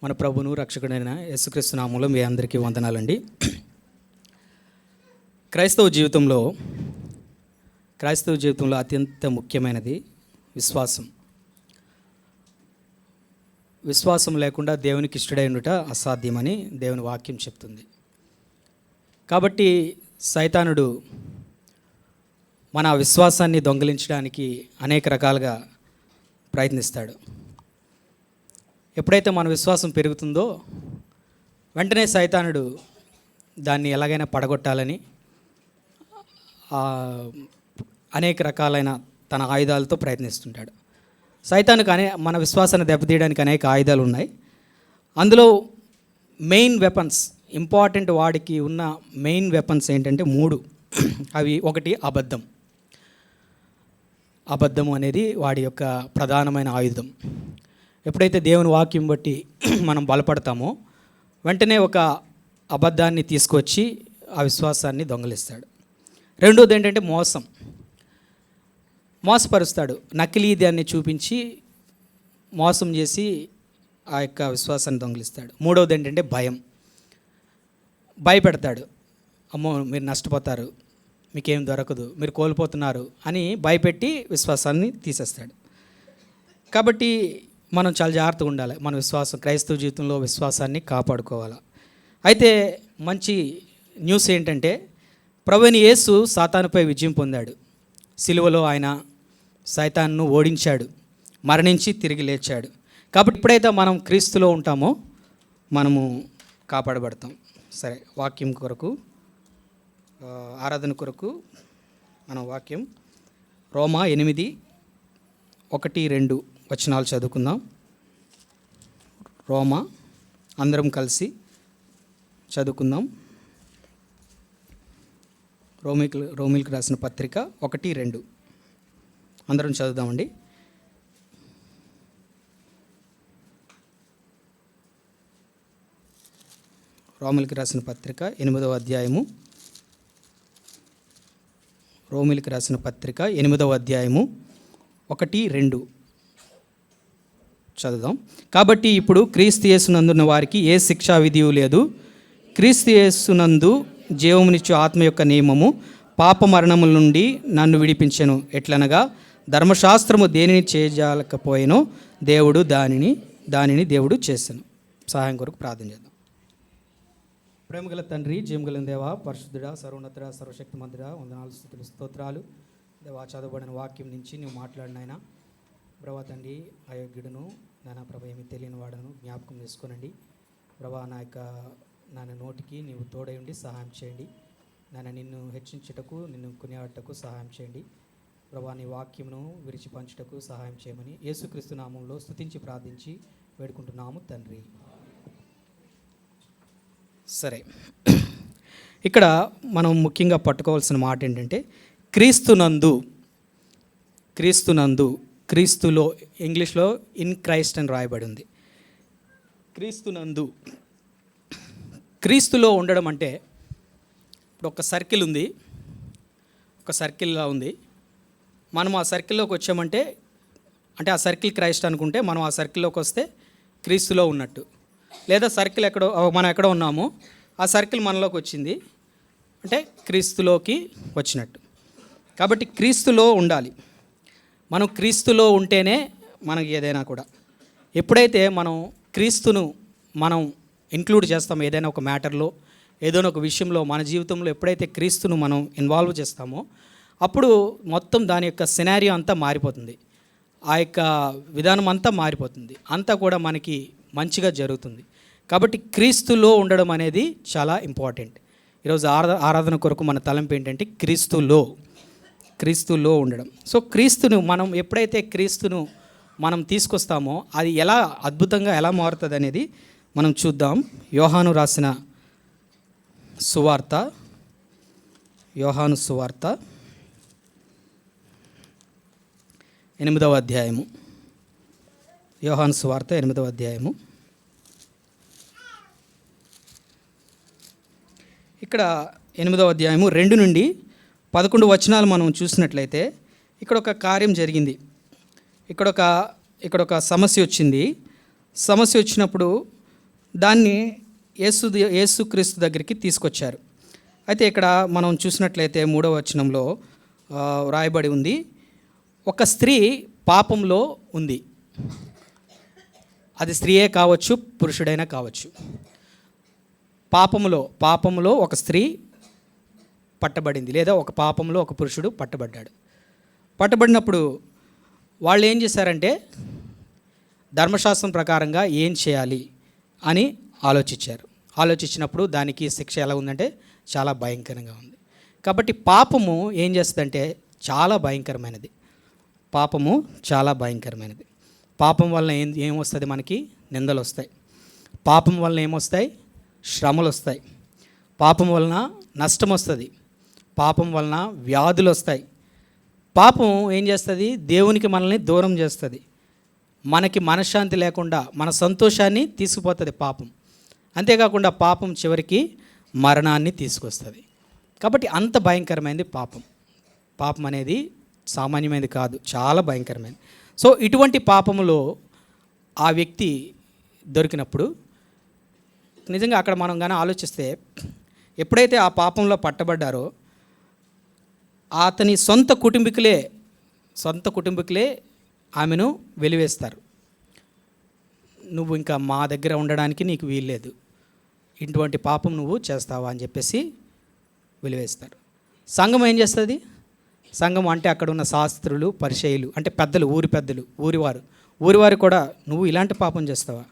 మన ప్రభును రక్షకుడైన యేసుక్రీస్తు నామములో మీ అందరికీ వందనాలండి. క్రైస్తవ జీవితంలో అత్యంత ముఖ్యమైనది విశ్వాసం. విశ్వాసం లేకుండా దేవునికి ఇష్టడై ఉండుట అసాధ్యమని దేవుని వాక్యం చెప్తుంది. కాబట్టి సైతానుడు మన విశ్వాసాన్ని దొంగిలించడానికి అనేక రకాలుగా ప్రయత్నిస్తాడు. ఎప్పుడైతే మన విశ్వాసం పెరుగుతుందో వెంటనే సైతానుడు దాన్ని ఎలాగైనా పడగొట్టాలని అనేక రకాలైన తన ఆయుధాలతో ప్రయత్నిస్తుంటాడు. సైతానుకు మన విశ్వాసాన్ని దెబ్బతీయడానికి అనేక ఆయుధాలు ఉన్నాయి. అందులో మెయిన్ వెపన్స్, ఇంపార్టెంట్ వాడికి ఉన్న మెయిన్ వెపన్స్ ఏంటంటే 3. అవి ఒకటి అబద్ధము అనేది వాడి యొక్క ప్రధానమైన ఆయుధం. ఎప్పుడైతే దేవుని వాక్యం బట్టి మనం బలపడతామో వెంటనే ఒక అబద్ధాన్ని తీసుకొచ్చి ఆ విశ్వాసాన్ని దొంగలిస్తాడు. రెండోది ఏంటంటే మోసపరుస్తాడు. నకిలీ దాన్ని చూపించి మోసం చేసి ఆ యొక్క విశ్వాసాన్ని దొంగిలిస్తాడు. మూడవది ఏంటంటే భయపెడతాడు. అమ్మో మీరు నష్టపోతారు, మీకేం దొరకదు, మీరు కోల్పోతున్నారు అని భయపెట్టి విశ్వాసాన్ని తీసేస్తాడు. కాబట్టి మనం చాలా జాగ్రత్తగా ఉండాలి. మన క్రైస్తవ జీవితంలో విశ్వాసాన్ని కాపాడుకోవాలి. అయితే మంచి న్యూస్ ఏంటంటే ప్రభువైన యేసు సాతానుపై విజయం పొందాడు. సిలువలో ఆయన సైతాన్ను ఓడించాడు, మరణించి తిరిగి లేచాడు. కాబట్టి ఎప్పుడైతే మనం క్రీస్తులో ఉంటామో మనము కాపాడబడతాం. సరే, వాక్యం కొరకు ఆరాధన కొరకు మన వాక్యం రోమా 8:1-2 వచనాలు చదువుకుందాం. రోమా అందరం కలిసి చదువుకుందాం. రోమిల్కి రాసిన పత్రిక 1-2 అందరం చదువుదామండి. రోమిల్కి రాసిన పత్రిక 8వ అధ్యాయము. రోమిల్కి రాసిన పత్రిక 8వ అధ్యాయము 1-2 చదువుదాం. కాబట్టి ఇప్పుడు క్రీస్తు యేసునందున్న వారికి ఏ శిక్షా విధియు లేదు. క్రీస్తు యేసునందు జీవమునిచ్చు ఆత్మ యొక్క నియమము పాప మరణముల నుండి నన్ను విడిపించెను. ఎట్లనగా ధర్మశాస్త్రము దేనిని చేయజాలకపోయినో దానిని దేవుడు చేసెను. సహాయం కొరకు ప్రార్థన చేద్దాం. ప్రేమగల తండ్రి, జీవగల దేవ, పరిశుద్ధుడా, సర్వోన్నతుడా, సర్వశక్తిమంతుడా, వందనాలు, స్తుతులు, స్తోత్రాలు. దేవా, చదవబడిన వాక్యం నుంచి నువ్వు మాట్లాడినైనా ప్రభా తండ్రి, అయోగ్యుడును నానా ప్రభ ఏమి తెలియని వాడను జ్ఞాపకం చేసుకోనండి. ప్రభా నాన్న నోటికి నీవు తోడై ఉండి సహాయం చేయండి. నిన్ను హెచ్చించుటకు, నిన్ను కొనియాడటకు సహాయం చేయండి. ప్రభా నీ వాక్యమును విరిచి పంచుటకు సహాయం చేయమని యేసుక్రీస్తు నామంలో స్తుతించి ప్రార్థించి వేడుకుంటున్నాము తండ్రి. సరే, ఇక్కడ మనం ముఖ్యంగా పట్టుకోవాల్సిన మాట ఏంటంటే క్రీస్తులో ఇంగ్లీష్లో ఇన్ క్రైస్ట్ అని రాయబడి ఉంది. క్రీస్తులో ఉండడం అంటే ఇప్పుడు ఒక సర్కిల్ ఉంది, ఒక సర్కిల్లా ఉంది. మనం ఆ సర్కిల్లోకి వచ్చామంటే ఆ సర్కిల్ క్రైస్ట్ అనుకుంటే మనం ఆ సర్కిల్లోకి వస్తే క్రీస్తులో ఉన్నట్టు. లేదా సర్కిల్ మనం ఎక్కడో ఉన్నామో ఆ సర్కిల్ మనలోకి వచ్చింది అంటే క్రీస్తులోకి వచ్చినట్టు. కాబట్టి క్రీస్తులో ఉండాలి. మనం క్రీస్తులో ఉంటేనే మనకి ఏదైనా కూడా. ఎప్పుడైతే మనం క్రీస్తును ఇంక్లూడ్ చేస్తామో ఏదైనా ఒక మ్యాటర్లో, ఏదైనా ఒక విషయంలో, మన జీవితంలో ఎప్పుడైతే క్రీస్తును మనం ఇన్వాల్వ్ చేస్తామో అప్పుడు మొత్తం దాని యొక్క సినారియో అంతా మారిపోతుంది. ఆ యొక్క విధానం అంతా మారిపోతుంది. అంతా కూడా మనకి మంచిగా జరుగుతుంది. కాబట్టి క్రీస్తులో ఉండడం అనేది చాలా ఇంపార్టెంట్. ఈరోజు ఆరాధన కొరకు మన తలంపు ఏంటంటే క్రీస్తులో ఉండడం. సో క్రీస్తును మనం ఎప్పుడైతే క్రీస్తును మనం తీసుకొస్తామో అది ఎలా అద్భుతంగా ఎలా మారుతుంది అనేది మనం చూద్దాం. యోహాను రాసిన సువార్త 8వ అధ్యాయము. యోహాను సువార్త 8వ అధ్యాయము. ఇక్కడ 8వ అధ్యాయము 2-11 వచనాలు మనం చూసినట్లయితే ఇక్కడ ఒక కార్యం జరిగింది. ఇక్కడ ఒక సమస్య వచ్చింది. సమస్య వచ్చినప్పుడు దాన్ని యేసుక్రీస్తు దగ్గరికి తీసుకొచ్చారు. అయితే ఇక్కడ మనం చూసినట్లయితే 3వ వచనంలో రాయబడి ఉంది, ఒక స్త్రీ పాపంలో ఉంది. అది స్త్రీయే కావచ్చు, పురుషుడైనా కావచ్చు. పాపంలో ఒక స్త్రీ పట్టబడింది, లేదా ఒక పాపంలో ఒక పురుషుడు పట్టబడ్డాడు. పట్టబడినప్పుడు వాళ్ళు ఏం చేశారంటే ధర్మశాస్త్రం ప్రకారంగా ఏం చేయాలి అని ఆలోచించినప్పుడు దానికి శిక్ష ఎలా ఉందంటే చాలా భయంకరంగా ఉంది. కాబట్టి పాపము ఏం చేస్తుందంటే చాలా భయంకరమైనది. పాపం వలన ఏమొస్తుంది? మనకి నిందలు వస్తాయి. పాపం వలన ఏమొస్తాయి? శ్రమలు వస్తాయి. పాపం వలన నష్టం వస్తుంది. పాపం వలన వ్యాధులు వస్తాయి. పాపం ఏం చేస్తుంది? దేవునికి మనల్ని దూరం చేస్తుంది. మనకి మనశ్శాంతి లేకుండా మన సంతోషాన్ని తీసుకుపోతుంది పాపం. అంతేకాకుండా పాపం చివరికి మరణాన్ని తీసుకొస్తుంది. కాబట్టి అంత భయంకరమైనది పాపం అనేది సామాన్యమైనది కాదు, చాలా భయంకరమైనది. సో ఇటువంటి పాపములో ఆ వ్యక్తి దొరికినప్పుడు నిజంగా అక్కడ మనం కానీ ఆలోచిస్తే, ఎప్పుడైతే ఆ పాపంలో పట్టబడ్డారో అతని సొంత కుటుంబీకులే ఆమెను వెలివేస్తారు. నువ్వు ఇంకా మా దగ్గర ఉండడానికి నీకు వీల్లేదు, ఇటువంటి పాపం నువ్వు చేస్తావా అని చెప్పేసి వెలివేస్తారు. సంఘం ఏం చేస్తుంది? సంఘం అంటే అక్కడ ఉన్న శాస్త్రులు, పరిచయులు, అంటే పెద్దలు, ఊరి పెద్దలు, ఊరివారు కూడా నువ్వు ఇలాంటి పాపం చేస్తావా,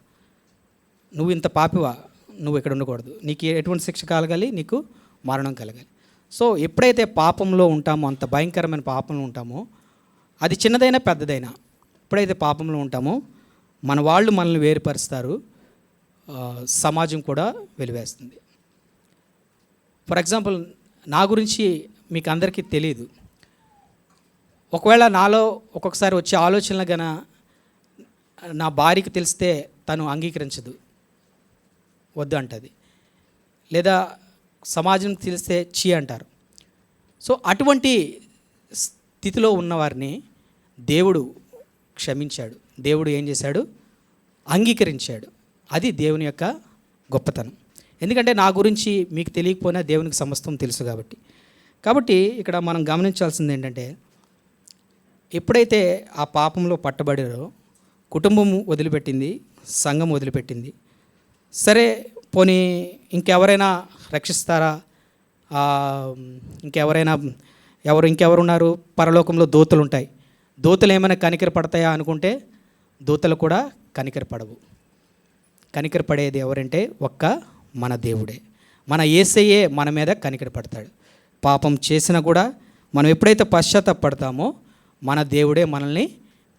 నువ్వు ఇంత పాపివా, నువ్వు ఇక్కడ ఉండకూడదు, నీకు ఎటువంటి శిక్ష కలగాలి, నీకు మరణం కలగాలి. సో ఎప్పుడైతే పాపంలో ఉంటామో, అంత భయంకరమైన పాపంలో ఉంటామో, అది చిన్నదైనా పెద్దదైనా, ఎప్పుడైతే పాపంలో ఉంటామో మన వాళ్ళు మనల్ని వేరుపరుస్తారు, సమాజం కూడా వెలివేస్తుంది. ఫర్ ఎగ్జాంపుల్ నా గురించి మీకు అందరికీ తెలియదు. ఒకవేళ నాలో ఒక్కొక్కసారి వచ్చే ఆలోచనలు గన నా భార్యకి తెలిస్తే తను అంగీకరించదు, వద్దు అంటది. లేదా సమాజంకి తెలిస్తే చీ అంటారు. సో అటువంటి స్థితిలో ఉన్నవారిని దేవుడు క్షమించాడు. దేవుడు ఏం చేశాడు? అంగీకరించాడు. అది దేవుని యొక్క గొప్పతనం. ఎందుకంటే నా గురించి మీకు తెలియకపోయినా దేవునికి సమస్తం తెలుసు కాబట్టి ఇక్కడ మనం గమనించాల్సింది ఏంటంటే, ఎప్పుడైతే ఆ పాపంలో పట్టబడారో కుటుంబం వదిలిపెట్టింది, సంఘం వదిలిపెట్టింది. సరే పోనీ ఇంకెవరైనా రక్షిస్తారా, ఇంకెవరున్నారు? పరలోకంలో దూతలు ఉంటాయి, దూతలు ఏమైనా కనికర పడతాయా అనుకుంటే దూతలు కూడా కనికరపడవు. కనికరపడేది ఎవరంటే ఒక్క మన దేవుడే. మన యేసయ్యే మన మీద కనికరపడతాడు. పాపం చేసినా కూడా మనం ఎప్పుడైతే పశ్చాత్తాపడతామో మన దేవుడే మనల్ని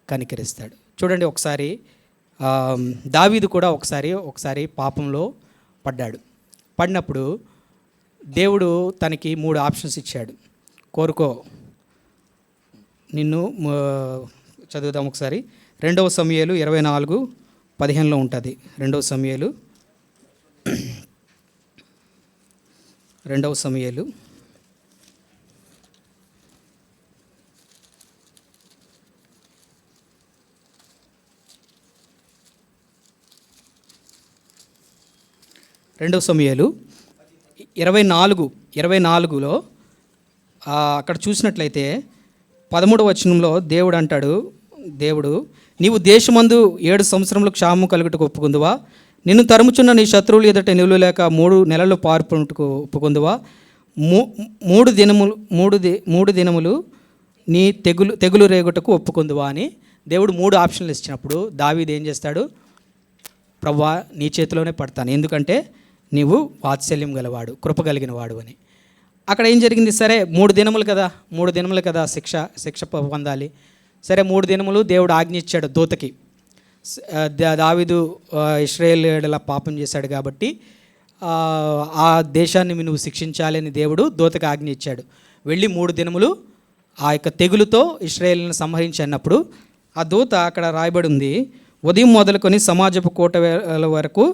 కనికరిస్తాడు. చూడండి, ఒకసారి దావీదు కూడా ఒకసారి పాపంలో పడినప్పుడు దేవుడు తనకి 3 ఆప్షన్స్ ఇచ్చాడు. కోరుకో, నిన్ను చదువుదాం ఒకసారి. 2వ సమూయేలు 24:15 ఉంటుంది. 2వ సమూయేలు 2వ సమూయేలు 2వ సమూయేలు 24:24లో అక్కడ చూసినట్లయితే 13వ వచనంలో దేవుడు అంటాడు, నీవు దేశమందు 7 సంవత్సరములు క్షామం కలుగుటకు ఒప్పుకుందువా? నిన్ను తరుముచున్న నీ శత్రువులు ఎదుట నిలువ లేక 3 నెలలు పార్పుటకు ఒప్పుకుందువా? 3 దినములు నీ తెగులు రేగుటకు ఒప్పుకుందువా అని దేవుడు 3 ఆప్షన్లు ఇచ్చినప్పుడు దావీదు ఏం చేస్తాడు? ప్రభువా, నీ చేతిలోనే పడతాను, ఎందుకంటే నీవు వాత్సల్యం గలవాడు, కృప కలిగిన వాడు అని. అక్కడ ఏం జరిగింది? సరే 3 దినములు కదా శిక్ష పొందాలి. సరే 3 దినములు దేవుడు ఆజ్ఞ ఇచ్చాడు దూతకి. దావీదు ఇశ్రాయేలీయుల పాపం చేశాడు కాబట్టి ఆ దేశాన్ని నువ్వు శిక్షించాలి అని దేవుడు దూతకి ఆజ్ఞ ఇచ్చాడు. వెళ్ళి 3 దినములు ఆ యొక్క తెగులుతో ఇశ్రాయేలును సంహరించి అన్నప్పుడు ఆ దూత అక్కడ రాయబడి ఉంది, ఉదయం మొదలుకొని సమాజపు కోట వేళ వరకు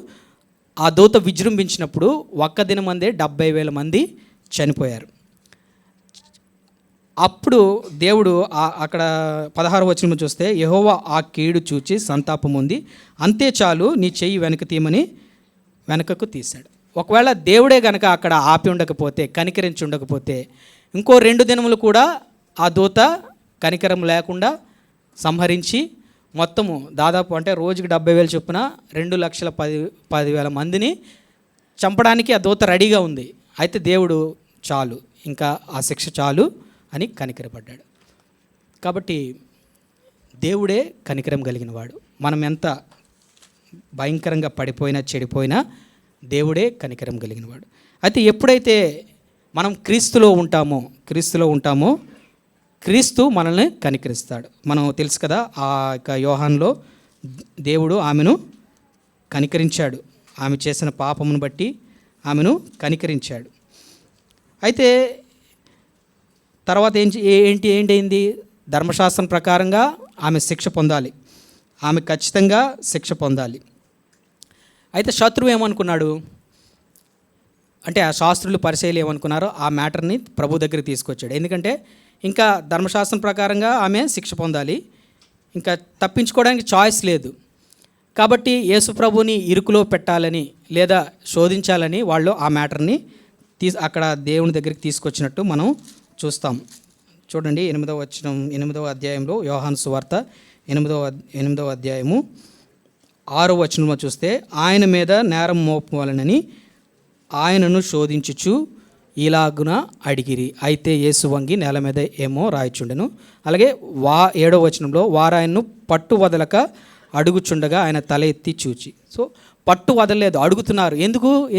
ఆ దూత విజృంభించినప్పుడు ఒక్క దినమందే 70,000 మంది చనిపోయారు. అప్పుడు దేవుడు అక్కడ 16వ వచనం చూస్తే, యెహోవా ఆ కీడు చూచి సంతాపం ఉంది, అంతే చాలు, నీ చెయ్యి వెనక్కి తీయమని వెనకకు తీశాడు. ఒకవేళ దేవుడే కనుక అక్కడ ఆపి ఉండకపోతే, కనికరించి ఉండకపోతే, ఇంకో 2 దినములు కూడా ఆ దూత కనికరం లేకుండా సంహరించి మొత్తము దాదాపు అంటే రోజుకి 70,000 చొప్పున 2,10,000 మందిని చంపడానికి ఆ దూత రెడీగా ఉంది. అయితే దేవుడు చాలు, ఇంకా ఆ శిక్ష చాలు అని కనికరపడ్డాడు. కాబట్టి దేవుడే కనికరం కలిగిన వాడు. మనం ఎంత భయంకరంగా పడిపోయినా చెడిపోయినా దేవుడే కనికరం కలిగిన వాడు. అయితే ఎప్పుడైతే మనం క్రీస్తులో ఉంటామో క్రీస్తు మనల్ని కనికరిస్తాడు. మనం తెలుసు కదా, ఆ యొక్క యోహానులో దేవుడు ఆమెను కనికరించాడు. ఆమె చేసిన పాపమును బట్టి ఆమెను కనికరించాడు. అయితే తర్వాత ఏంటైంది? ధర్మశాస్త్రం ప్రకారంగా ఆమె శిక్ష పొందాలి. ఆమె ఖచ్చితంగా శిక్ష పొందాలి. అయితే శత్రువు ఏమనుకున్నాడు అంటే, ఆ శాస్త్రులు పరిచయలు ఏమనుకున్నారో ఆ మ్యాటర్ని ప్రభు దగ్గరికి తీసుకొచ్చాడు. ఎందుకంటే ఇంకా ధర్మశాస్త్రం ప్రకారంగా ఆమె శిక్ష పొందాలి, ఇంకా తప్పించుకోవడానికి చాయిస్ లేదు. కాబట్టి యేసు ప్రభుని ఇరుకులో పెట్టాలని లేదా శోధించాలని వాళ్ళు ఆ మ్యాటర్ని అక్కడ దేవుని దగ్గరికి తీసుకొచ్చినట్టు మనం చూస్తాం. చూడండి 8వ అధ్యాయంలో యోహాను సువార్త 8వ అధ్యాయము 6వ వచనంలో చూస్తే, ఆయన మీద నేరం మోపవాలనని ఆయనను శోధించుచు ఇలాగున అడిగిరి. అయితే యేసు వంగి నేల మీద ఏమో రాయిచుండెను. అలాగే 7వ వచనంలో, వారాయన్ను పట్టు వదలక అడుగుచుండగా ఆయన తల ఎత్తి చూచి. సో పట్టు వదలలేదు, అడుగుతున్నారు.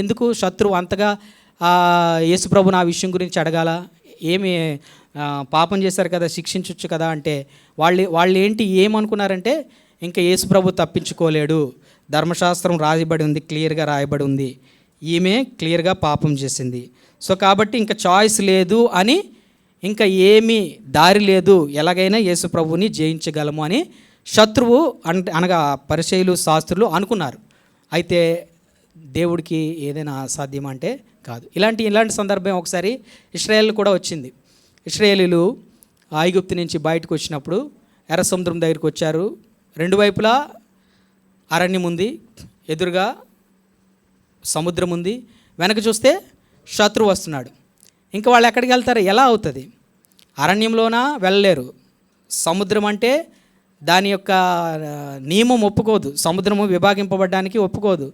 ఎందుకు శత్రువు అంతగా యేసుప్రభుని ఆ విషయం గురించి అడగాల? ఏమి పాపం చేశారు కదా, శిక్షించవచ్చు కదా అంటే వాళ్ళు ఏమనుకున్నారంటే, ఇంకా యేసుప్రభు తప్పించుకోలేడు, ధర్మశాస్త్రం రాయబడి ఉంది, క్లియర్గా రాయబడి ఉంది, ఈమె క్లియర్గా పాపం చేసింది, సో కాబట్టి ఇంకా చాయిస్ లేదు అని, ఇంకా ఏమీ దారి లేదు, ఎలాగైనా యేసుప్రభుని జయించగలము అని శత్రువు అనగా పరిసయ్యులు శాస్త్రులు అనుకున్నారు. అయితే దేవుడికి ఏదైనా అసాధ్యం అంటే కాదు. ఇలాంటి సందర్భం ఒకసారి ఇశ్రాయేలు కూడా వచ్చింది. ఇశ్రాయేలీలు ఐగుప్తు నుంచి బయటకు వచ్చినప్పుడు ఎర్ర సముద్రం దగ్గరికి వచ్చారు. 2 వైపులా అరణ్యం ఉంది, ఎదురుగా సముద్రం ఉంది, వెనక చూస్తే శత్రువు వస్తున్నాడు. ఇంకా వాళ్ళు ఎక్కడికి వెళ్తారు? ఎలా అవుతుంది? అరణ్యంలోనా వెళ్ళలేరు. సముద్రం అంటే దాని యొక్క నియమం ఒప్పుకోదు, సముద్రము విభాగింపబడడానికి ఒప్పుకోదు.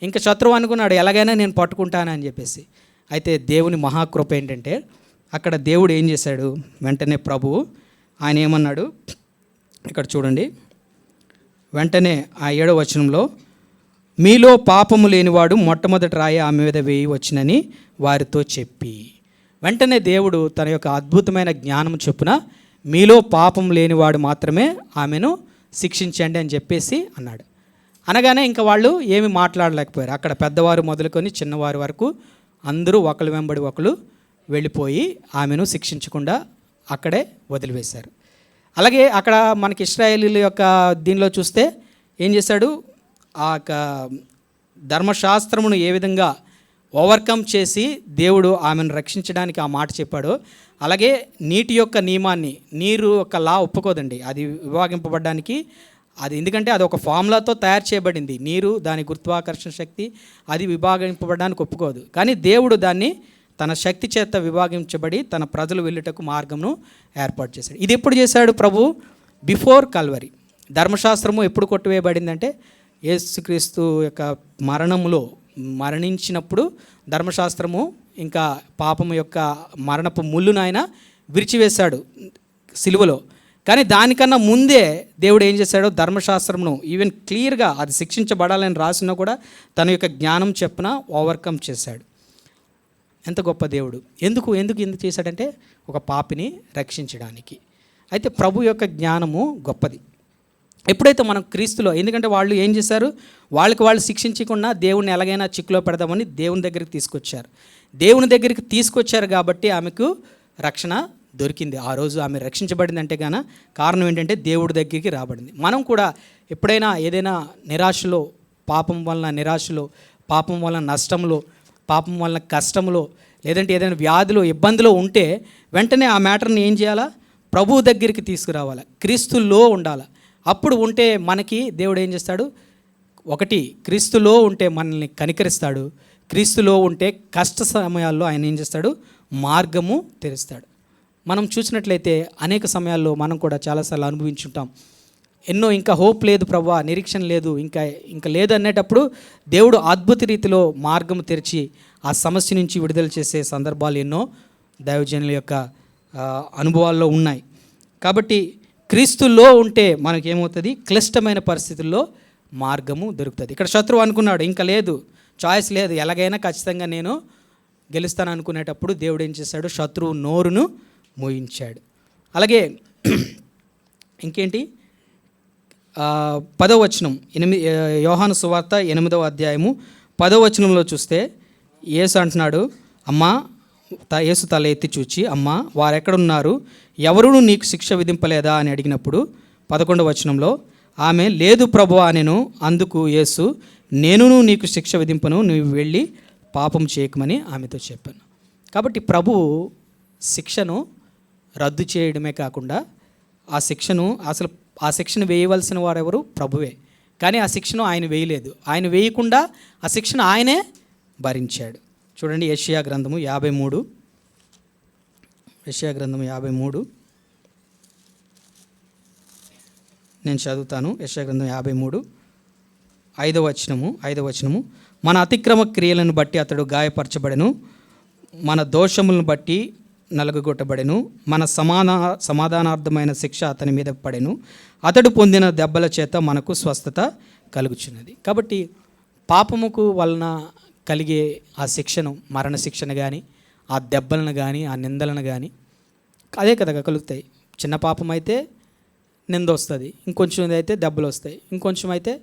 ఇంకా శత్రువు అనుకున్నాడు, ఎలాగైనా నేను పట్టుకుంటానని చెప్పేసి. అయితే దేవుని మహాకృప ఏంటంటే, అక్కడ దేవుడు ఏం చేశాడు? వెంటనే ప్రభువు ఆయన ఏమన్నాడు ఇక్కడ చూడండి. వెంటనే ఆ 7వ వచనంలో, మీలో పాపము లేనివాడు మొట్టమొదటి రాయి ఆమె మీద వేయి వచ్చినని వారితో చెప్పి, వెంటనే దేవుడు తన యొక్క అద్భుతమైన జ్ఞానం చొప్పున మీలో పాపం లేనివాడు మాత్రమే ఆమెను శిక్షించండి అని చెప్పేసి అన్నాడు. అనగానే ఇంకా వాళ్ళు ఏమి మాట్లాడలేకపోయారు. అక్కడ పెద్దవారు మొదలుకొని చిన్నవారి వరకు అందరూ ఒకరు వెంబడి ఒకరు వెళ్ళిపోయి ఆమెను శిక్షించకుండా అక్కడే వదిలివేశారు. అలాగే అక్కడ మనకి ఇశ్రాయేలీల యొక్క దీనిలో చూస్తే ఏం చేశాడు? ఆ యొక్క ధర్మశాస్త్రమును ఏ విధంగా ఓవర్కమ్ చేసి దేవుడు ఆమెను రక్షించడానికి ఆ మాట చెప్పాడో, అలాగే నీటి యొక్క నియమాన్ని, నీరు యొక్క లా ఒప్పుకోదండి అది విభాగింపబడడానికి. అది ఎందుకంటే అది ఒక ఫార్ములాతో తయారు చేయబడింది. నీరు, దాని గురుత్వాకర్షణ శక్తి, అది విభాగింపబడడానికి ఒప్పుకోదు. కానీ దేవుడు దాన్ని తన శక్తి చేత విభాగించబడి తన ప్రజలు వెళ్ళుటకు మార్గంను ఏర్పాటు చేశాడు. ఇది ఎప్పుడు చేశాడు ప్రభు? Before Calvary. ధర్మశాస్త్రము ఎప్పుడు కొట్టివేయబడిందంటే, యేసుక్రీస్తు యొక్క మరణించినప్పుడు ధర్మశాస్త్రము ఇంకా పాపము యొక్క మరణపు ముళ్ళును ఆయన విరిచివేశాడు సిలువలో. కానీ దానికన్నా ముందే దేవుడు ఏం చేశాడో, ధర్మశాస్త్రమును ఈవెన్ క్లియర్గా అది శిక్షించబడాలని రాసినా కూడా తన యొక్క జ్ఞానం చెప్పున ఓవర్కమ్ చేశాడు. ఎంత గొప్ప దేవుడు! ఎందుకు చేశాడంటే, ఒక పాపిని రక్షించడానికి. అయితే ప్రభు యొక్క జ్ఞానము గొప్పది. ఎప్పుడైతే మనం క్రీస్తులో, ఎందుకంటే వాళ్ళు ఏం చేశారు, వాళ్ళు శిక్షించకుండా దేవుణ్ణి ఎలాగైనా చిక్కులో పెడదామని దేవుని దగ్గరికి తీసుకొచ్చారు కాబట్టి ఆమెకు రక్షణ దొరికింది. ఆ రోజు ఆమె రక్షించబడింది అంటే గాన కారణం ఏంటంటే దేవుడి దగ్గరికి రాబడింది. మనం కూడా ఎప్పుడైనా ఏదైనా నిరాశలో, పాపం వలన నష్టంలో, పాపం వలన కష్టంలో, లేదంటే ఏదైనా వ్యాధిలో, ఇబ్బందిలో ఉంటే వెంటనే ఆ మ్యాటర్ని ఏం చేయాలా? ప్రభువు దగ్గరికి తీసుకురావాలా, క్రీస్తులో ఉండాలా. అప్పుడు ఉంటే మనకి దేవుడు ఏం చేస్తాడు? ఒకటి, క్రీస్తులో ఉంటే మనల్ని కనికరిస్తాడు. క్రీస్తులో ఉంటే కష్ట సమయాల్లో ఆయన ఏం చేస్తాడు? మార్గము తెరుస్తాడు. మనం చూసినట్లయితే అనేక సమయాల్లో మనం కూడా చాలాసార్లు అనుభవించుంటాం. ఎన్నో ఇంకా హోప్ లేదు ప్రభువా, నిరీక్షణ లేదు, ఇంకా లేదు అనేటప్పుడు దేవుడు అద్భుత రీతిలో మార్గం తెరిచి ఆ సమస్య నుంచి విడుదల చేసే సందర్భాలు ఎన్నో దైవజనుల యొక్క అనుభవాల్లో ఉన్నాయి. కాబట్టి క్రీస్తులో ఉంటే మనకేమవుతుంది? క్లిష్టమైన పరిస్థితుల్లో మార్గము దొరుకుతుంది. ఇక్కడ శత్రువు అనుకున్నాడు, ఇంకా లేదు, చాయిస్ లేదు, ఎలాగైనా ఖచ్చితంగా నేను గెలుస్తాను అనుకునేటప్పుడు దేవుడు ఏం చేశాడు? శత్రువు నోరును మోయించాడు. అలాగే ఇంకేంటి, 10వ వచనం, యోహాను సువార్త 8వ అధ్యాయము 10వ వచనంలో చూస్తే యేసు అంటున్నాడు, అమ్మా, యేసు తల ఎత్తి చూచి, అమ్మా వారెక్కడున్నారు, ఎవరునూ నీకు శిక్ష విధింపలేదా అని అడిగినప్పుడు 11వ వచనంలో ఆమె, లేదు ప్రభువా అనెను. అందుకు యేసు, నేనును నీకు శిక్ష విధింపను, నువ్వు వెళ్ళి పాపం చేయకమని ఆమెతో చెప్పాను. కాబట్టి ప్రభువు శిక్షను రద్దు చేయడమే కాకుండా ఆ శిక్షను వేయవలసిన వారెవరు? ప్రభువే. కానీ ఆ శిక్షను ఆయన వేయలేదు. ఆయన వేయకుండా ఆ శిక్షను ఆయనే భరించాడు. చూడండి, యెషయా గ్రంథము 53, యెషయా గ్రంథము 53 నేను చదువుతాను. యెషయా గ్రంథం 53 5వ వచనము, మన అతిక్రమ క్రియలను బట్టి అతడు గాయపరచబడెను, మన దోషములను బట్టి నలుగగొట్టబడెను, మన సమాధానార్థమైన శిక్ష అతని మీద పడెను, అతడు పొందిన దెబ్బల చేత మనకు స్వస్థత కలుగుచున్నది. కాబట్టి పాపముకు వలన కలిగే ఆ శిక్షను, మరణ శిక్షను కానీ, ఆ దెబ్బలను కానీ, ఆ నిందలను కానీ అదే కదా కలుగుతాయి. చిన్న పాపం అయితే నింద వస్తుంది, ఇంకొంచెం అయితే దెబ్బలు వస్తాయి, ఇంకొంచెం అయితే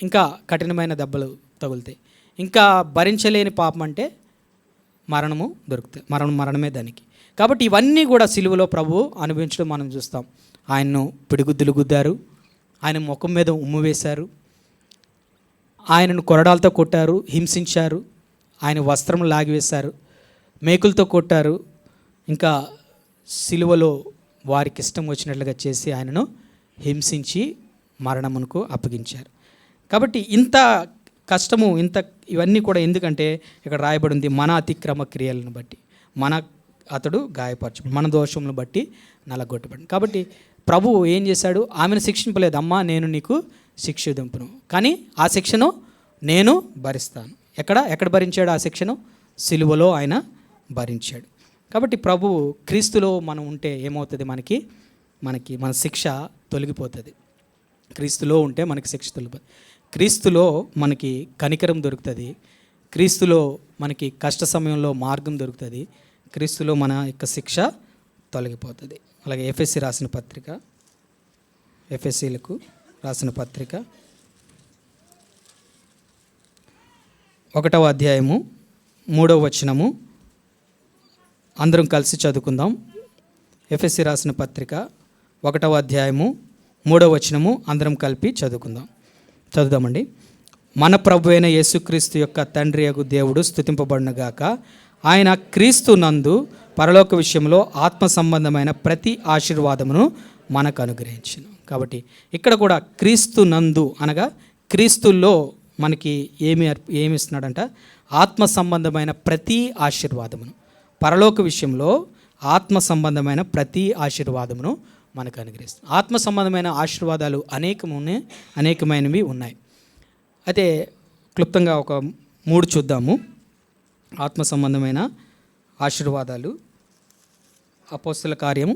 ఇంకా కఠినమైన దెబ్బలు తగులుతాయి. ఇంకా భరించలేని పాపం అంటే మరణము దొరుకుతాయి. మరణమే దానికి. కాబట్టి ఇవన్నీ కూడా సిలువలో ప్రభువు అనుభవించడం మనం చూస్తాం. ఆయన్ను పిడిగుద్దులు గుద్దారు, ఆయన ముఖం మీద ఉమ్ము వేశారు, ఆయనను కొరడాలతో కొట్టారు, హింసించారు, ఆయన వస్త్రం లాగివేశారు, మేకులతో కొట్టారు, ఇంకా సిలువలో వారికి ఇష్టం వచ్చినట్లుగా చేసి ఆయనను హింసించి మరణమునకు అప్పగించారు. కాబట్టి ఇంత కష్టము, ఇవన్నీ కూడా ఎందుకంటే ఇక్కడ రాయబడి ఉంది, మన అతిక్రమ క్రియలను బట్టి అతడు గాయపరచబడి, మన దోషములను బట్టి నలగొట్టబడి. కాబట్టి ప్రభువు ఏం చేశాడు? ఆమెను శిక్షింపలేదు. అమ్మా, నేను నీకు శిక్ష విధింపును, కానీ ఆ శిక్షను నేను భరిస్తాను. ఎక్కడ భరించాడు ఆ శిక్షను? సిలువలో ఆయన భరించాడు. కాబట్టి ప్రభువు క్రీస్తులో మనం ఉంటే ఏమవుతుంది? మన శిక్ష తొలగిపోతుంది. క్రీస్తులో ఉంటే మనకి శిక్ష తొలగిపోతుంది. క్రీస్తులో మనకి కనికరం దొరుకుతుంది. క్రీస్తులో మనకి కష్ట సమయంలో మార్గం దొరుకుతుంది. క్రీస్తులో మన యొక్క శిక్ష తొలగిపోతుంది. అలాగే ఎఫెసీలకు రాసిన పత్రిక 1వ అధ్యాయము 3వ వచనము అందరం కలిసి చదువుకుందాం. ఎఫెసీ రాసిన పత్రిక 1వ అధ్యాయము 3వ వచనము అందరం కలిపి చదువుదామండి. మన ప్రభు అయిన యేసుక్రీస్తు యొక్క తండ్రి యగు దేవుడు స్తుతింపబడునుగాక. ఆయన క్రీస్తు నందు పరలోక విషయంలో ఆత్మ సంబంధమైన ప్రతి ఆశీర్వాదమును మనకు అనుగ్రహించును. కాబట్టి ఇక్కడ కూడా క్రీస్తు నందు అనగా క్రీస్తుల్లో మనకి ఏమి ఇస్తున్నాడంట? ఆత్మ సంబంధమైన ప్రతి ఆశీర్వాదమును, పరలోక విషయంలో ఆత్మ సంబంధమైన ప్రతి ఆశీర్వాదమును మనకు అనుగ్రహిస్తుంది. ఆత్మ సంబంధమైన ఆశీర్వాదాలు అనేకమైనవి ఉన్నాయి. అయితే క్లుప్తంగా ఒక 3 చూద్దాము. ఆత్మ సంబంధమైన ఆశీర్వాదాలు అపోస్తల కార్యము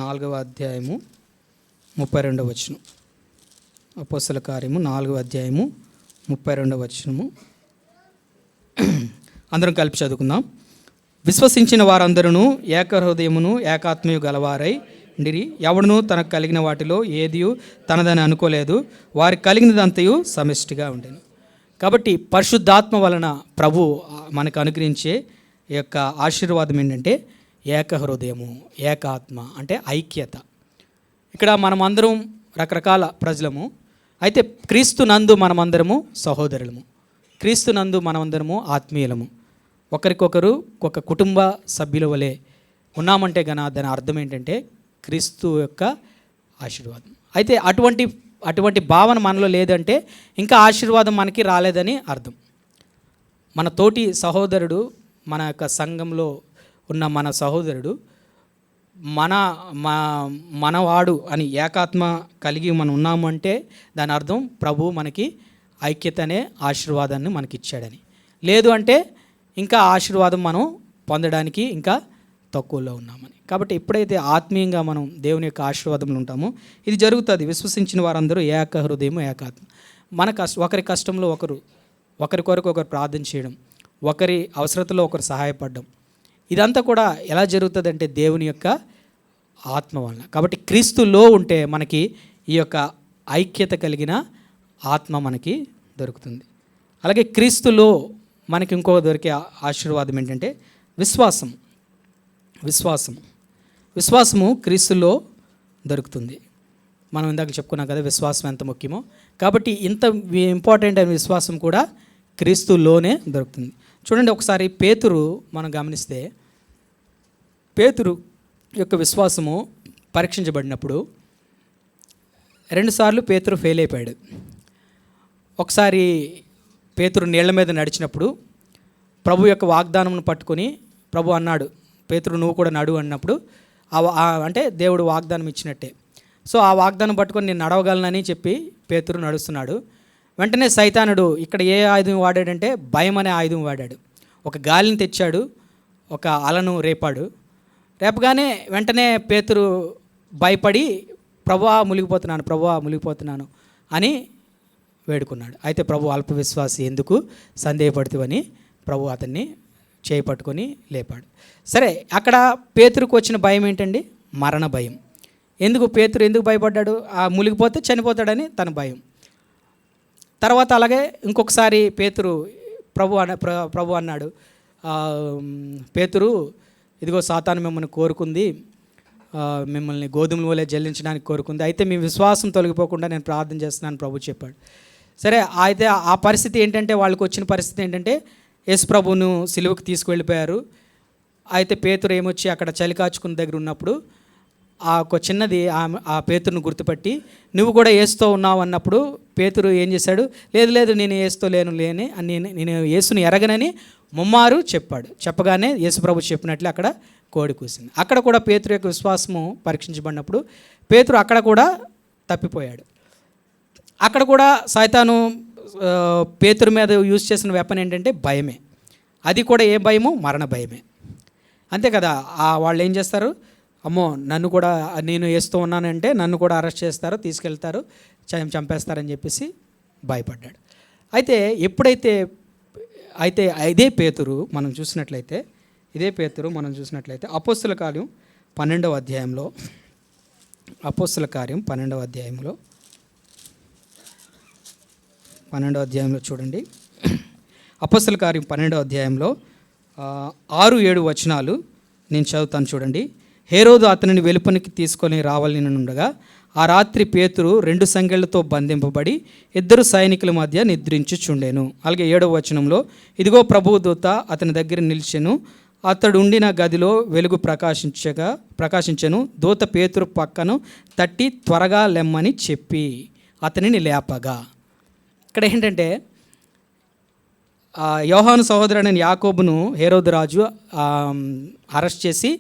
4వ అధ్యాయము 32వ వచనం. అపోస్తల కార్యము 4వ అధ్యాయము 32వ వచనము అందరం కలిపి చదువుకుందాం. విశ్వసించిన వారందరూ ఏకహృదయమును ఏకాత్మయు గలవారై ఉండిరి. ఎవడునూ తనకు కలిగిన వాటిలో ఏదియు తనదని అనుకోలేదు. వారికి కలిగినదంతయు సమిష్టిగా ఉండెను. కాబట్టి పరిశుద్ధాత్మ వలన ప్రభు మనకు అనుగ్రహించే ఈ యొక్క ఆశీర్వాదం ఏంటంటే ఏకహృదయము, ఏకాత్మ అంటే ఐక్యత. ఇక్కడ మనమందరం రకరకాల ప్రజలము, అయితే క్రీస్తు నందు మనమందరము సహోదరులము, క్రీస్తు నందు మనమందరము ఆత్మీయులము, ఒకరికొకరు ఒక కుటుంబ సభ్యుల వలె ఉన్నామంటే దాని అర్థం ఏంటంటే క్రీస్తు యొక్క ఆశీర్వాదం. అయితే అటువంటి భావన మనలో లేదంటే ఇంకా ఆశీర్వాదం మనకి రాలేదని అర్థం. మన తోటి సహోదరుడు, మన యొక్క సంఘంలో ఉన్న మన సహోదరుడు మనవాడు అని ఏకాత్మ కలిగి మనం ఉన్నాము అంటే దాని అర్థం ప్రభు మనకి ఐక్యత అనే ఆశీర్వాదాన్ని మనకి ఇచ్చాడని. లేదు అంటే ఇంకా ఆశీర్వాదం మనం పొందడానికి ఇంకా తక్కువలో ఉన్నామని. కాబట్టి ఎప్పుడైతే ఆత్మీయంగా మనం దేవుని యొక్క ఆశీర్వాదంలో ఉంటామో ఇది జరుగుతుంది. విశ్వసించిన వారందరూ ఏక హృదయము ఏకాత్మ. ఒకరి కష్టంలో ఒకరి కొరకు ఒకరు ప్రార్థన చేయడం, ఒకరి అవసరతలో ఒకరు సహాయపడడం, ఇదంతా కూడా ఎలా జరుగుతుంది అంటే దేవుని యొక్క ఆత్మ వలన. కాబట్టి క్రీస్తులో ఉంటే మనకి ఈ యొక్క ఐక్యత కలిగిన ఆత్మ మనకి దొరుకుతుంది. అలాగే క్రీస్తులో మనకి ఇంకో దొరికే ఆశీర్వాదం ఏంటంటే విశ్వాసము క్రీస్తులో దొరుకుతుంది. మనం ఇందాక చెప్పుకున్నాం కదా విశ్వాసం ఎంత ముఖ్యమో. కాబట్టి ఇంత ఇంపార్టెంట్ అయిన విశ్వాసం కూడా క్రీస్తులోనే దొరుకుతుంది. చూడండి, ఒకసారి పేతురు మనం గమనిస్తే పేతురు యొక్క విశ్వాసము పరీక్షించబడినప్పుడు 2 సార్లు పేతురు ఫెయిల్ అయిపోయాడు. ఒకసారి పేతురు నీళ్ల మీద నడిచినప్పుడు ప్రభు యొక్క వాగ్దానంను పట్టుకొని ప్రభు అన్నాడు, పేతురు నువ్వు కూడా నడు అన్నప్పుడు అంటే దేవుడు వాగ్దానం ఇచ్చినట్టే. సో ఆ వాగ్దానం పట్టుకొని నేను నడవగలనని చెప్పి పేతురు నడుస్తున్నాడు. వెంటనే సైతానుడు ఇక్కడ ఏ ఆయుధం వాడాడంటే భయం అనే ఆయుధం వాడాడు. ఒక గాలిని తెచ్చాడు, ఒక అలను రేపగానే వెంటనే పేతురు భయపడి ప్రభువా మునిగిపోతున్నాను అని వేడుకున్నాడు. అయితే ప్రభు అల్ప విశ్వాసి ఎందుకు సందేహపడుతువని ప్రభు అతన్ని చేపట్టుకొని లేపాడు. సరే, అక్కడ పేతురుకు వచ్చిన భయం ఏంటండి? మరణ భయం. పేతురు ఎందుకు భయపడ్డాడు? మునిగిపోతే చనిపోతాడని తన భయం. తర్వాత అలాగే ఇంకొకసారి పేతురు ప్రభు అన్నాడు, పేతురు ఇదిగో సాతాను మిమ్మల్ని కోరుకుంది, మిమ్మల్ని గోధుమల వలె జల్లించడానికి కోరుకుంది, అయితే మీ విశ్వాసం తొలగిపోకుండా నేను ప్రార్థన చేస్తున్నాను ప్రభు చెప్పాడు. సరే, అయితే ఆ పరిస్థితి ఏంటంటే వాళ్ళకి వచ్చిన పరిస్థితి ఏంటంటే యేసు ప్రభువును సిలువకు తీసుకువెళ్ళిపోయారు. అయితే పేతురు ఏమొచ్చి అక్కడ చలి కాచుకున్న దగ్గర ఉన్నప్పుడు ఒక చిన్నది ఆ పేతురును గుర్తుపట్టి నువ్వు కూడా యేసుతో ఉన్నావు అన్నప్పుడు పేతురు ఏం చేశాడు? లేదు నేను యేసుతో నేను యేసుని ఎరగనని ముమ్మారు చెప్పాడు. చెప్పగానే యేసు ప్రభు చెప్పినట్లు అక్కడ కోడి కూసింది. అక్కడ కూడా పేతురు యొక్క విశ్వాసము పరీక్షించబడినప్పుడు పేతురు అక్కడ కూడా తప్పిపోయాడు. అక్కడ కూడా సైతాను పేతురు మీద యూజ్ చేసిన వెపన్ ఏంటంటే భయమే. అది కూడా ఏ భయము? మరణ భయమే. అంతే కదా. వాళ్ళు ఏం చేస్తారు? అమ్మో నన్ను కూడా నేను వేస్తూ ఉన్నానంటే నన్ను కూడా అరెస్ట్ చేస్తారు, తీసుకెళ్తారు, చంపేస్తారని చెప్పేసి భయపడ్డాడు. అయితే ఎప్పుడైతే ఇదే పేతురు మనం చూసినట్లయితే అపోస్తుల కార్యం 12వ అధ్యాయంలో చూడండి. అపోస్తుల కార్యం 12వ అధ్యాయంలో 6-7 వచనాలు నేను చదువుతాను చూడండి. హేరోదు అతనిని వెలుపనికి తీసుకొని రావాలనుండగా ఆ రాత్రి పేతురు 2 సంకెళ్లతో బంధింపబడి 2 సైనికుల మధ్య నిద్రించుచుండెను. అలాగే 7వ వచనంలో ఇదిగో ప్రభువు దూత అతని దగ్గర నిలిచెను, అతడు ఉండిన గదిలో వెలుగు ప్రకాశించెను. దూత పేతురు పక్కను తట్టి త్వరగా లెమ్మని చెప్పి అతనిని లేపగా. ఇక్కడ ఏంటంటే యోహాను సహోదరుడైన యాకోబును హేరోదు రాజు అరెస్ట్ చేసి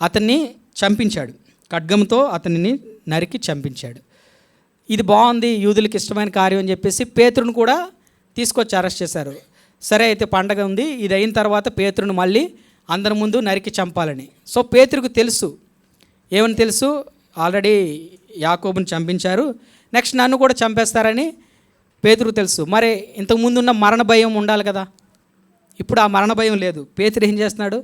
అతన్ని చంపించాడు. ఖడ్గంతో అతనిని నరికి చంపించాడు. ఇది బాగుంది, యూదులకు ఇష్టమైన కార్యం అని చెప్పేసి పేతురును కూడా తీసుకొచ్చి అరెస్ట్ చేశారు. సరే, అయితే పండగ ఉంది, ఇది అయిన తర్వాత పేతురును మళ్ళీ అందరి ముందు నరికి చంపాలని. సో పేతురుకు తెలుసు, ఏమని తెలుసు? ఆల్రెడీ యాకోబుని చంపించారు, నెక్స్ట్ నన్ను కూడా చంపేస్తారని పేతురుకు తెలుసు. మరి ఇంతకుముందు ఉన్న మరణ భయం ఉండాలి కదా. ఇప్పుడు ఆ మరణ భయం లేదు. పేతురు ఏం చేస్తున్నాడు?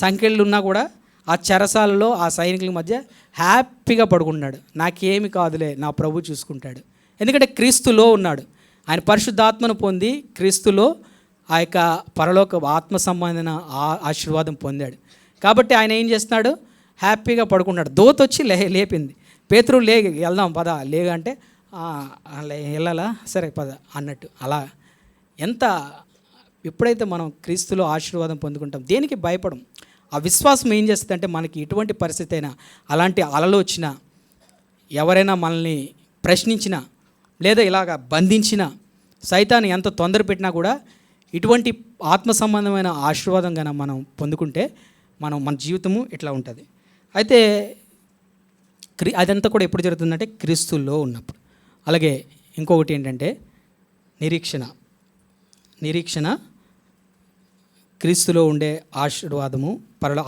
సంఖ్యలు ఉన్నా కూడా ఆ చెరసాలలో ఆ సైనికుల మధ్య హ్యాపీగా పడుకుంటున్నాడు. నాకేమి కాదులే, నా ప్రభు చూసుకుంటాడు. ఎందుకంటే క్రీస్తులో ఉన్నాడు. ఆయన పరిశుద్ధాత్మను పొంది క్రీస్తులో ఆ యొక్క పరలోక ఆత్మ సంబంధమైన ఆశీర్వాదం పొందాడు. కాబట్టి ఆయన ఏం చేస్తున్నాడు? హ్యాపీగా పడుకుంటున్నాడు. దూత వచ్చి లేపింది, పేతురు వెళ్దాం పద, అంటే వెళ్ళాలా, సరే పద అన్నట్టు. అలా ఎప్పుడైతే మనం క్రీస్తులో ఆశీర్వాదం పొందుకుంటాం, దేనికి భయపడం. ఆ విశ్వాసం ఏం చేస్తుందంటే మనకి ఎటువంటి పరిస్థితి అయినా, అలాంటి అలలు వచ్చినా, ఎవరైనా మనల్ని ప్రశ్నించినా, లేదా ఇలాగ బంధించినా, సైతాన్ని ఎంత తొందర పెట్టినా కూడా ఇటువంటి ఆత్మ సంబంధమైన ఆశీర్వాదం కనుక మనం పొందుకుంటే మన జీవితము ఇట్లా ఉంటుంది. అయితే అదంతా కూడా ఎప్పుడు జరుగుతుందంటే క్రీస్తుల్లో ఉన్నప్పుడు. అలాగే ఇంకొకటి ఏంటంటే నిరీక్షణ క్రీస్తులో ఉండే ఆశీర్వాదము,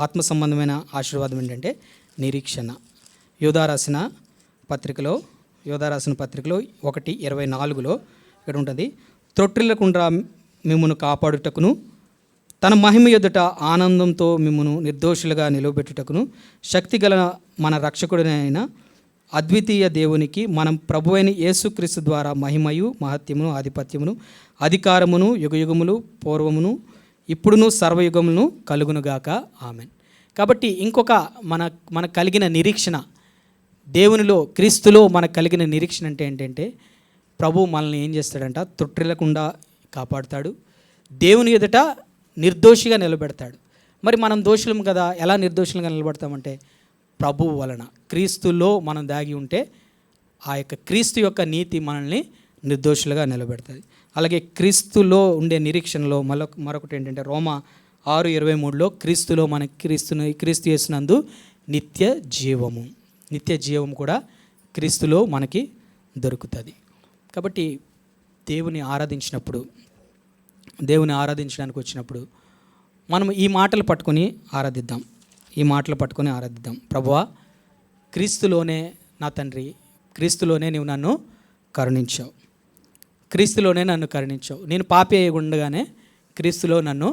ఆత్మ సంబంధమైన ఆశీర్వాదం ఏంటంటే నిరీక్షణ. యోధా రాసిన పత్రికలో 1:24 ఇక్కడ ఉంటుంది, త్రొట్టిల్లకుండా మిమ్మును కాపాడుటకును తన మహిమ ఎదుట ఆనందంతో మిమ్మును నిర్దోషులుగా నిలవబెట్టుటకును శక్తిగల మన రక్షకుడైన అద్వితీయ దేవునికి మనం ప్రభువైన యేసుక్రీస్తు ద్వారా మహిమయు మహత్యమును ఆధిపత్యమును అధికారమును యుగయుగములు పూర్వమును ఇప్పుడును సర్వయుగములను కలుగునుగాక ఆమెన్. కాబట్టి ఇంకొక మనకు కలిగిన నిరీక్షణ, దేవునిలో క్రీస్తులో మనకు కలిగిన నిరీక్షణ అంటే ఏంటంటే ప్రభు మనల్ని ఏం చేస్తాడంట, తొట్టిల్లకుండా కాపాడుతాడు, దేవుని ఎదుట నిర్దోషిగా నిలబెడతాడు. మరి మనం దోషులం కదా, ఎలా నిర్దోషులుగా నిలబడతామంటే ప్రభువు వలన, క్రీస్తులో మనం దాగి ఉంటే ఆ యొక్క క్రీస్తు యొక్క నీతి మనల్ని నిర్దోషులుగా నిలబెడుతుంది. అలాగే క్రీస్తులో ఉండే నిరీక్షణలో మరొకటి ఏంటంటే రోమా 6:23 క్రీస్తులో మనకి క్రీస్తు యేసునందు నిత్య జీవము కూడా క్రీస్తులో మనకి దొరుకుతుంది. కాబట్టి దేవుని ఆరాధించడానికి వచ్చినప్పుడు మనం ఈ మాటలు పట్టుకొని ఆరాధిద్దాం. ప్రభువా, క్రీస్తులోనే నా తండ్రి, క్రీస్తులోనే నీవు నన్ను కరుణించావు, నేను పాపి అయి ఉండగానే క్రీస్తులో నన్ను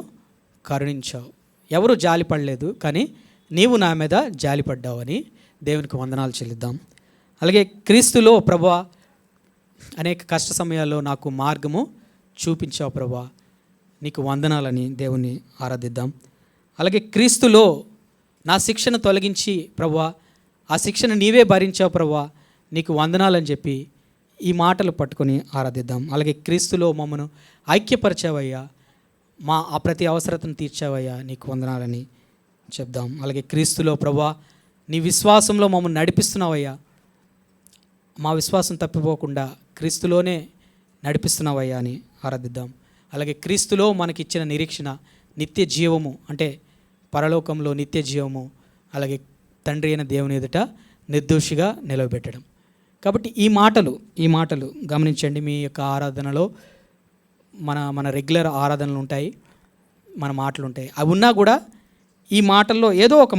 కరుణించావు. ఎవరు జాలిపడలేదు, కానీ నీవు నా మీద జాలిపడ్డావని దేవునికి వందనాలు చెల్లిద్దాం. అలాగే క్రీస్తులో ప్రభువా అనేక కష్ట సమయాల్లో నాకు మార్గము చూపించావు ప్రభువా, నీకు వందనాలని దేవుణ్ణి ఆరాధిద్దాం. అలాగే క్రీస్తులో నా శిక్షను తొలగించి ప్రభువా, ఆ శిక్షను నీవే భరించావు ప్రభువా, నీకు వందనాలని చెప్పి ఈ మాటలు పట్టుకొని ఆరాధిద్దాం. అలాగే క్రీస్తులో మమ్మను ఐక్యపరిచావయ్యా, మా ఆ ప్రతి అవసరతను తీర్చావయ్యా, నీకు వందనాలని చెప్దాం. అలాగే క్రీస్తులో ప్రభువా నీ విశ్వాసంలో మమ్మల్ని నడిపిస్తున్నావయ్యా, మా విశ్వాసం తప్పిపోకుండా క్రీస్తులోనే నడిపిస్తున్నావయ్యా అని ఆరాధిద్దాం. అలాగే క్రీస్తులో మనకిచ్చిన నిరీక్షణ నిత్య జీవము, అంటే పరలోకంలో నిత్య జీవము, అలాగే తండ్రి అయిన దేవుని ఎదుట నిర్దోషిగా నిలవబెట్టడం. కాబట్టి ఈ మాటలు గమనించండి. మీ యొక్క ఆరాధనలో మన రెగ్యులర్ ఆరాధనలు ఉంటాయి, మన మాటలు ఉంటాయి. అవి ఉన్నా కూడా ఈ మాటల్లో ఏదో ఒక్క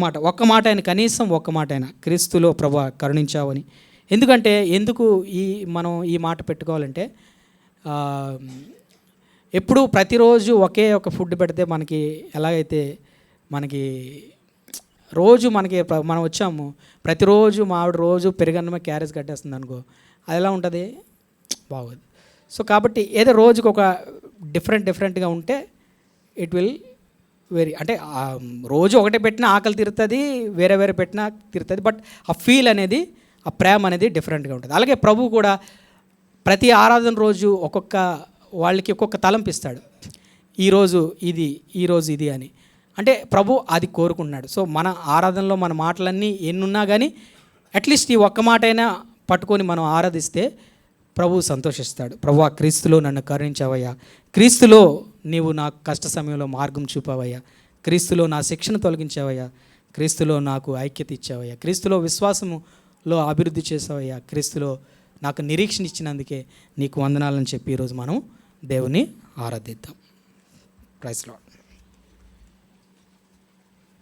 మాట అయినా, కనీసం ఒక్క మాట అయినా క్రీస్తులో ప్రభువా కరుణించావని. ఎందుకంటే మనం ఈ మాట పెట్టుకోవాలంటే ఎప్పుడు ప్రతిరోజు ఒకే ఒక ఫుడ్ పెడితే మనకి ఎలాగైతే మనకి రోజు మనం వచ్చాము ప్రతిరోజు మా ఆవిడ రోజు పెరుగన్నమే క్యారేజ్ కట్టేస్తుంది అనుకో, అది ఎలా ఉంటుంది, బాగోదు. సో కాబట్టి ఏదో రోజుకి ఒక డిఫరెంట్గా ఉంటే ఇట్ విల్ అంటే రోజు ఒకటే పెట్టినా ఆకలి తీరుతుంది, వేరే పెట్టినా తీరుతుంది. బట్ ఆ ఫీల్ అనేది, ఆ ప్రేమ అనేది డిఫరెంట్గా ఉంటుంది. అలాగే ప్రభు కూడా ప్రతి ఆరాధన రోజు వాళ్ళకి ఒక్కొక్క తలంపు ఇస్తాడు, ఈరోజు ఇది అని. అంటే ప్రభు అది కోరుకుంటున్నాడు. సో మన ఆరాధనలో మన మాటలన్నీ ఎన్నున్నా కానీ అట్లీస్ట్ ఈ ఒక్క మాట అయినా పట్టుకొని మనం ఆరాధిస్తే ప్రభు సంతోషిస్తాడు. ప్రభువా, క్రీస్తులో నన్ను కరుణించావయ్యా, క్రీస్తులో నీవు నా కష్ట సమయంలో మార్గం చూపావయ్యా, క్రీస్తులో నా శిక్షను తొలగించావయ్యా, క్రీస్తులో నాకు ఐక్యత ఇచ్చావయ్యా, క్రీస్తులో విశ్వాసములో అభివృద్ధి చేసావయ్యా, క్రీస్తులో నాకు నిరీక్షణ ఇచ్చినందుకే నీకు వందనాలని చెప్పి ఈరోజు మనం దేవుని ఆరాధిద్దాం. Praise lord.